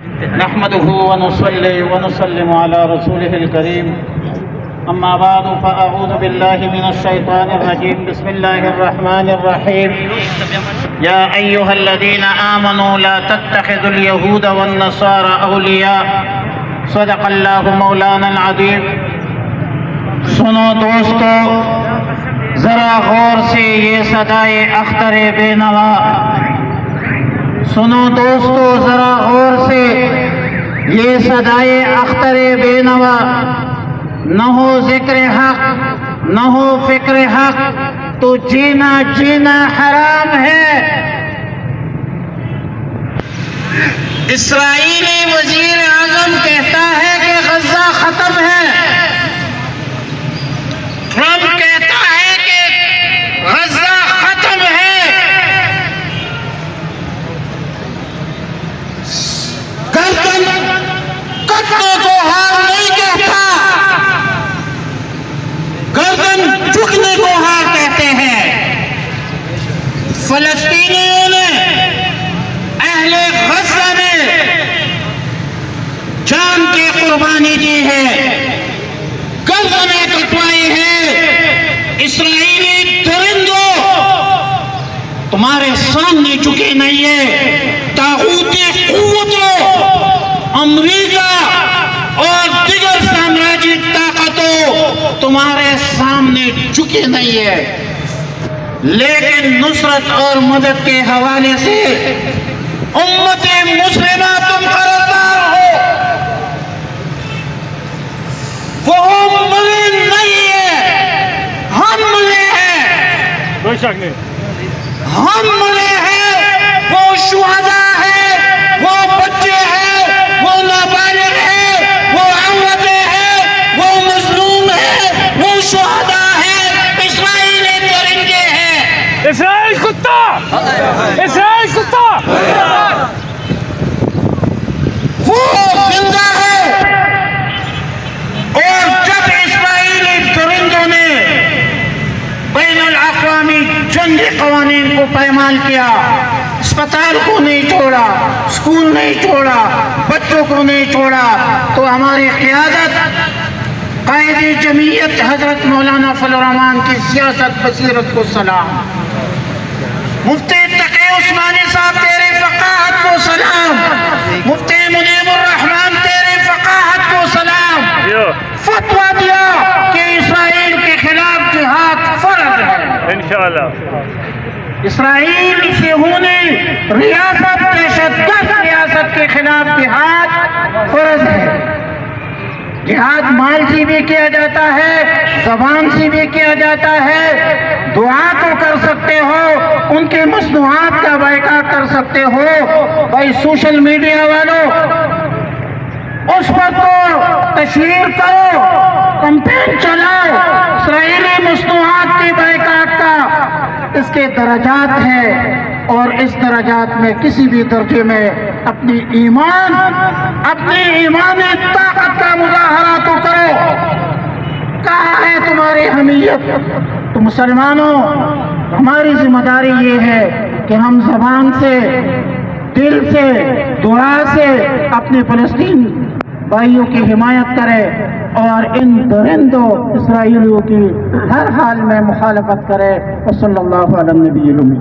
نحمده ونصلي ونسلم على رسوله الكريم أما بعد فأعوذ بالله من الشيطان الرجيم بسم الله الرحمن الرحيم يا أيها الذين آمنوا لا تتخذوا اليهود والنصارى أولياء صدق الله مولانا العظيم. سنو دوستو، ذرا غور سے یہ صدائے اختر بے نوا. سنو دوستو ذرا غور سے یہ صدائے اختر بے نوا. نہ ہو ذکر حق نہ ہو فکر حق تو جینا حرام ہے. اسرائیلی وزیر اعظم کہتا ہے کہ غزہ ختم ہے. ٹرمپ کہتا ہے کہ غزہ ختم ہے. گردن کٹنے کو ہار نہیں کہتا، گردن جھکنے کو ہار کہتے ہیں. فلسطینیوں نے، اہل غزہ نے جان کی قربانی دی ہے، گردنیں کٹوائی ہیں. اسرائیلی درندوں تمہارے سامنے جھکے نہیں ہے. طاغوتی قوتوں، امریکہ اور دیگر سامراجی طاقتوں تمہارے سامنے جھکے نہیں ہے. لیکن نصرت اور مدد کے حوالے سے امت مسلمہ تم قرار ہو. وہ ملے نہیں ہے، ہم ملے ہیں. کوئی شک نہیں، ہم ملے ہیں. وہ شہداء ہیں، وہ بچے ہیں، وہ نابالغ ہیں، وہ عورتیں ہیں، وہ مظلوم ہیں، وہ شہداء ہیں. اسرائیلی درندے ہیں. اسرائیل کتا، اسرائیل کتا. وہ زندہ ہے. اور جب اسرائیلی درندوں نے بین الاقوامی جنگی قوانین کو پائمال کیا، اسپتال کو نہیں چھوڑا، اسکول نہیں چھوڑا، بچوں کو نہیں چھوڑا، تو ہماری قیادت قائد جمعیت حضرت مولانا فضل الرحمان کی سیاست بصیرت کو سلام. مفتی تقی عثمانی صاحب تیری فقاہت کو سلام. مفتی منیب الرحمان تیری فقاہت کو سلام. فتویٰ دیا کہ اسرائیل کے خلاف جہاد فرض ہے. انشاءاللہ اسرائیل سے ہونے ریاست دہشت گرد ریاست کے خلاف جہاد فرض ہے. جہاد مال سے بھی کیا جاتا ہے، زبان سے بھی کیا جاتا ہے. دعا تو کر سکتے ہو، ان کے مصنوعات کا بائیکاٹ کر سکتے ہو. بھائی سوشل میڈیا والوں، اس پر تو تشہیر کرو، کمپین چلاؤ. اسرائیلی مصنوعات کی بائیکاٹ کا اس کے درجات ہیں، اور اس درجات میں کسی بھی درجے میں اپنی ایمانی طاقت کا مظاہرہ تو کرو. کہاں ہے تمہاری حمیت؟ تو مسلمانوں، ہماری ذمہ داری یہ ہے کہ ہم زبان سے، دل سے، دعا سے اپنے فلسطین بھائیوں کی حمایت کریں، اور ان درندوں اسرائیلیوں کی ہر حال میں مخالفت کرے. وصلی اللہ علی النبی الامی.